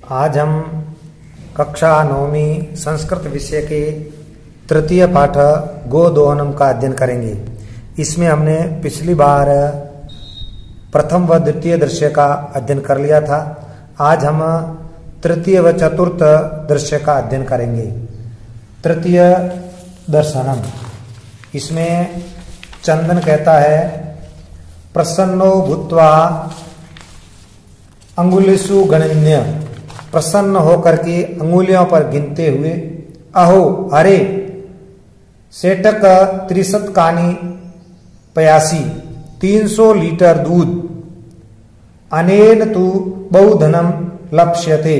आज हम कक्षा 9वीं संस्कृत विषय के तृतीय पाठ गोदोहनम का अध्ययन करेंगे। इसमें हमने पिछली बार प्रथम व द्वितीय दृश्य का अध्ययन कर लिया था। आज हम तृतीय व चतुर्थ दृश्य का अध्ययन करेंगे। तृतीय दर्शनम, इसमें चंदन कहता है प्रसन्नो भूत्वा अंगुलिषु गणन्य, प्रसन्न होकर के अंगुलियों पर गिनते हुए, अहो अरे सेटक 63 कानी पयासी, 300 लीटर दूध, अनेन तु बहुधनम लप्स्यते,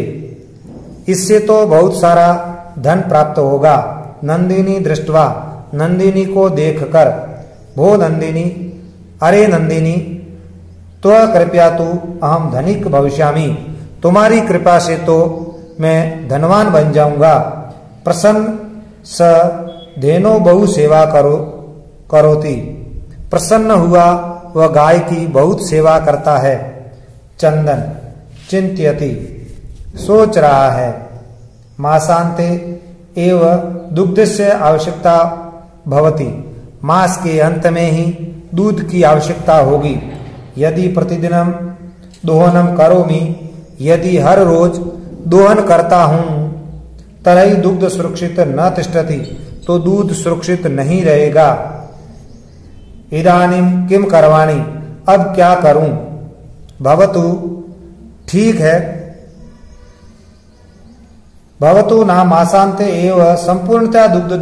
इससे तो बहुत सारा धन प्राप्त होगा। नंदिनी दृष्टवा, नंदिनी को देखकर, भो नंदिनी, अरे नंदिनी, त्व कृपया तु अहम धनिक भविष्यामि, तुम्हारी कृपा से तो मैं धनवान बन जाऊंगा। प्रसन्न स धेनो बहु सेवा करोति, प्रसन्न हुआ वह गाय की बहुत सेवा करता है। चंदन चिंत्यति, सोच रहा है। मासांते एव दुग्धस्य आवश्यकता भवति, मास के अंत में ही दूध की आवश्यकता होगी। यदि प्रतिदिनम दोहनम करोमि, यदि हर रोज दोहन करता हूं, तर्हि दुग्ध सुरक्षित न तिष्ठति, तो दूध सुरक्षित नहीं रहेगा। इदानीम किम करवाणि, अब क्या करूं। भवतु, ठीक है। भवतु ना मासांते एव संपूर्णतया दुग्ध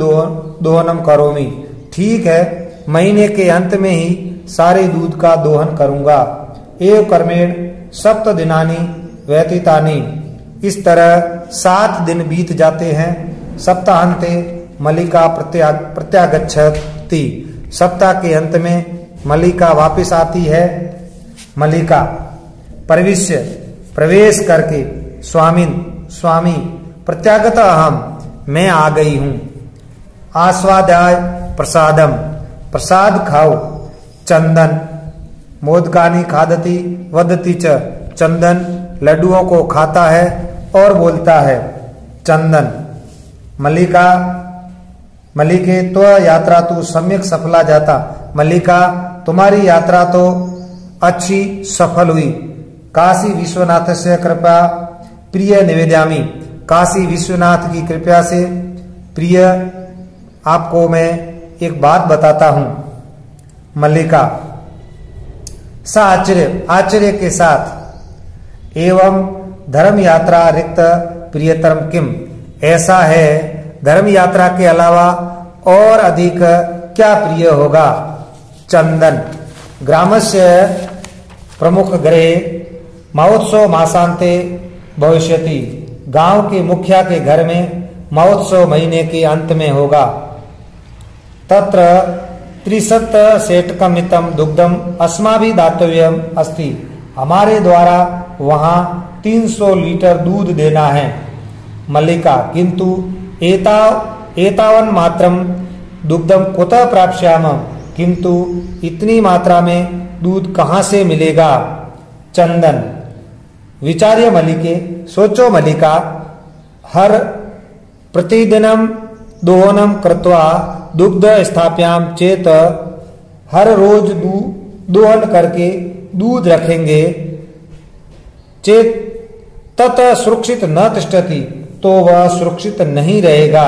दोहनम करोमि, ठीक है, महीने के अंत में ही सारे दूध का दोहन करूंगा। एव कर्मेण 7 दिनानि व्यतीतानि, इस तरह 7 दिन बीत जाते हैं। सप्ताहांते मलिका प्रत्यागच्छति, सप्ताह के अंत में मलिका वापस आती है। मलिका प्रविश्य, प्रवेश करके, स्वामिन, स्वामी, प्रत्यागत अहम, मैं आ गई हूं। आस्वादाय प्रसादम, प्रसाद खाओ। चंदन मोदकानी खादती वदती च, चंदन लड्डुओं को खाता है और बोलता है। चंदन मल्लिका, मल्लिके तो यात्रा तू सम्यक सफला जाता, मल्लिका तुम्हारी यात्रा तो अच्छी सफल हुई। काशी विश्वनाथ से कृपा प्रिय निवेद्यामी, काशी विश्वनाथ की कृपा से प्रिय आपको मैं एक बात बताता हूं। मल्लिका सा आश्चर्य, आश्चर्य के साथ, एवं धर्म यात्रा रिक्त प्रियतरम किम, ऐसा है धर्म यात्रा के अलावा और अधिक क्या प्रिय होगा। चंदन ग्रामस्य प्रमुख गृहे महोत्सव मासांते भविष्यति, गांव के मुखिया के घर में महोत्सव महीने के अंत में होगा। तत्र 63 सेटकमितम दुग्धम अस्माभि दातव्यम अस्ति, हमारे द्वारा वहां 300 लीटर दूध देना है। मल्लिका किंतु एतावन मात्रम दुग्धम कुतः प्राप्स्याम, किंतु इतनी मात्रा में दूध कहां से मिलेगा। चंदन विचार्य मल्लिके, सोचो मल्लिका, हर प्रतिदिनम दोहनम कृत्वा दुग्ध स्थाप्याम चेत, हर रोज दोहन करके दूध रखेंगे। चेत तत सुरक्षित न तिष्ठति, तो वह सुरक्षित नहीं रहेगा।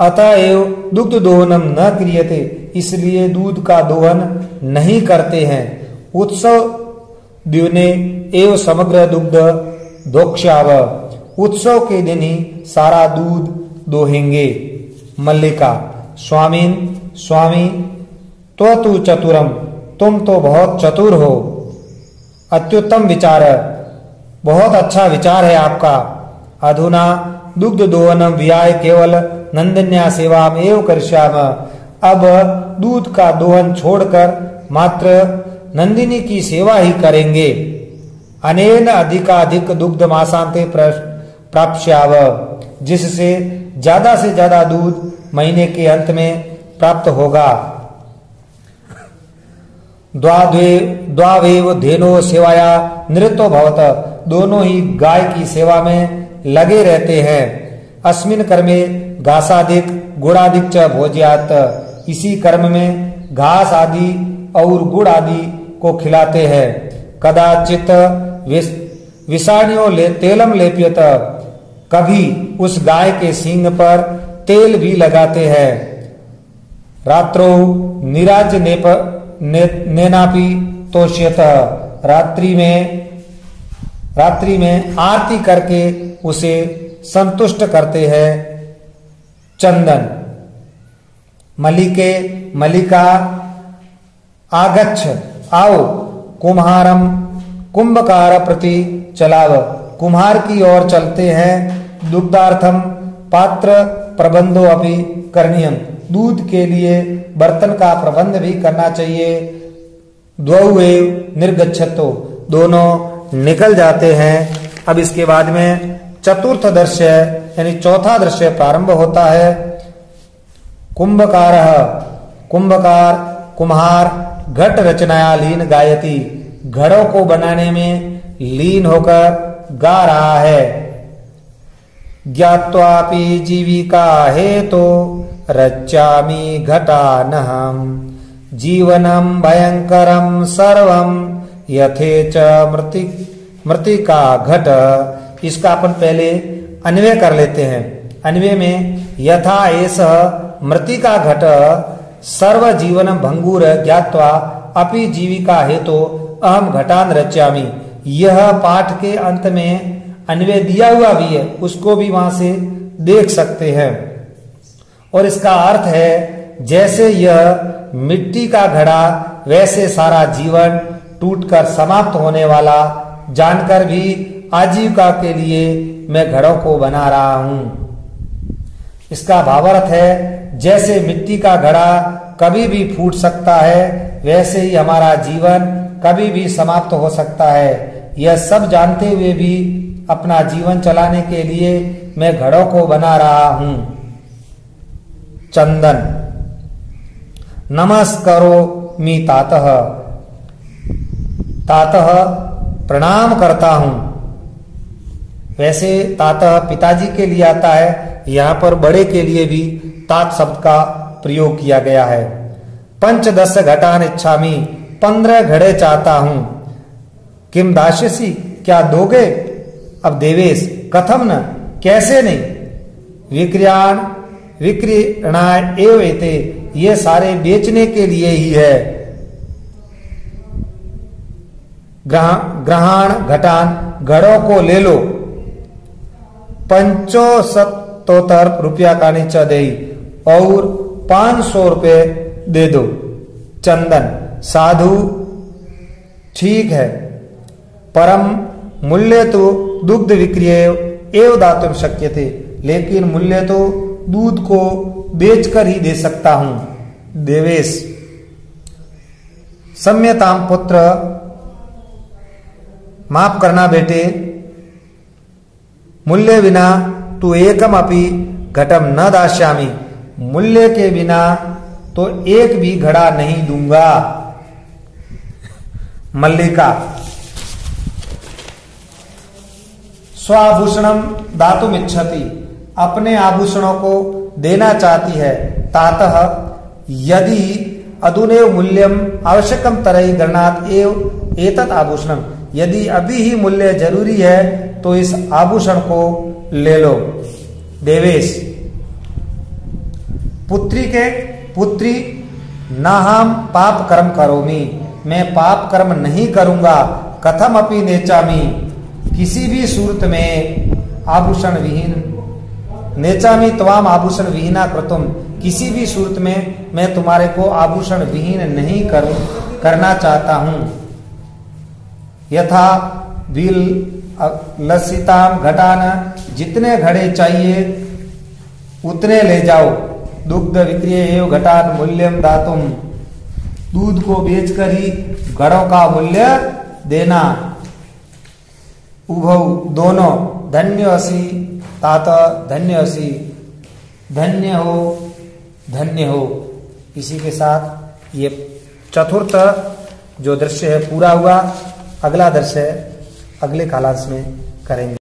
अतएव दुग्ध दोहनम न क्रियते, इसलिए दूध का दोहन नहीं करते हैं। उत्सव द्युने एव समग्र दुग्ध दोक्ष्याव, उत्सव के दिन ही सारा दूध दोहेंगे। मल्लिका स्वामीन, स्वामी, तु चतुरम, तुम तो बहुत चतुर हो। अत्युत्तम विचार, बहुत अच्छा विचार है आपका। अधुना दुग्ध दोहनम विहाय केवल नंदिन्या सेवाम एव करिष्याम, अब दूध का दोहन छोड़कर मात्र नंदिनी की सेवा ही करेंगे। अनेन अधिकाधिक दुग्ध मासांते प्राप्स्याव, जिससे ज्यादा से ज्यादा दूध महीने के अंत में प्राप्त होगा। द्वावेव धेनो सेवाया निरतो भवत, दोनों ही गाय की सेवा में लगे रहते हैं। अस्मिन कर्मे घासादिक गुड़ादिक च भोज्यात, इसी कर्म में घास आदि और गुड़ आदि को खिलाते हैं। कदाचित विषाणियों तेलम लेप्यत, कभी उस गाय के सींग पर तेल भी लगाते हैं। रात्रो निराज नेनापि तोष्यत, रात्रि में आरती करके उसे संतुष्ट करते हैं। चंदन मलिका आगच्छ, आओ कुम्हारम कुंभकार प्रति चलाव, कुम्हार की ओर चलते हैं। दुग्धार्थम पात्र प्रबंधो अपि करणीयम, दूध के लिए बर्तन का प्रबंध भी करना चाहिए। द्वौ एव निर्गच्छतो, दोनों निकल जाते हैं। अब इसके बाद में चतुर्थ दृश्य यानी चौथा दृश्य प्रारंभ होता है। कुम्हार घट रचनाया लीन गायती, घड़ों को बनाने में लीन होकर गा रहा है। ज्ञात्वापि जीविका हेतो रच्चामि घटानहं, जीवनम भयंकरम सर्वम यथेच मृतिका घट। इसका अपन पहले अन्वय कर लेते हैं। अन्वय में यथा एष मृतिका घट सर्व जीवनम भंगुर ज्ञात्वा अपि जीविका हेतु अहम घटान रच्यामि। यह पाठ के अंत में अन्वय दिया हुआ भी है, उसको भी वहां से देख सकते हैं। और इसका अर्थ है जैसे यह मिट्टी का घड़ा वैसे सारा जीवन टूटकर समाप्त होने वाला जानकर भी आजीविका के लिए मैं घड़ों को बना रहा हूं। इसका भावार्थ है जैसे मिट्टी का घड़ा कभी भी फूट सकता है, वैसे ही हमारा जीवन कभी भी समाप्त हो सकता है। यह सब जानते हुए भी अपना जीवन चलाने के लिए मैं घड़ों को बना रहा हूं। चंदन नमस्कारो मी तातः, तातः प्रणाम करता हूं। वैसे तातः पिताजी के लिए आता है, यहां पर बड़े के लिए भी तात शब्द का प्रयोग किया गया है। 15 घटान इच्छामि, 15 घड़े चाहता हूं। किम दास्यसि, क्या दोगे? अब देवेश कथम न, कैसे नहीं। विक्रयणाय एव एते, ये सारे बेचने के लिए ही है। ग्रहण घटान, घड़ों को ले लो। 75 रुपया का नीचा दे और 500 रुपये दे दो। चंदन साधु ठीक है, परम मूल्य तो दुग्ध विक्रय एवं दातुम शक्य थे, लेकिन मूल्य तो दूध को बेचकर ही दे सकता हूं। देवेश सम्यताम पुत्र, माफ करना बेटे, मूल्य बिना तू एकम अपि घटम न दास्यामि, मूल्य के बिना तो एक भी घड़ा नहीं दूंगा। मल्लिका स्वाभूषणम दातुम इच्छति, अपने आभूषणों को देना चाहती है। तातः यदि अधुनेव मूल्यम आवश्यकम तरहि गणनात् एव एतत् आभूषणम, यदि अभी ही मूल्य जरूरी है तो इस आभूषण को ले लो। देवेश पुत्री नाहम पाप कर्म करोमि, मैं पाप कर्म नहीं करूंगा। कथम अपि नेचामि, किसी भी सूरत में आभूषण विहीन, नेचामि त्वाम आभूषण विहीना कृतुम, किसी भी सूरत में मैं तुम्हारे को आभूषण विहीन नहीं करना चाहता हूं। यथा बिल लसिताम घटान, जितने घड़े चाहिए उतने ले जाओ। दुग्ध विक्रय एवं घटान मूल्यम दातुम, दूध को बेचकर ही घड़ों का मूल्य देना। उभौ दोनों, धन्य असि तात, धन्य असि, धन्य हो धन्य हो। इसी के साथ ये चतुर्थ जो दृश्य है पूरा हुआ। अगला दृश्य अगले कालांश में करेंगे।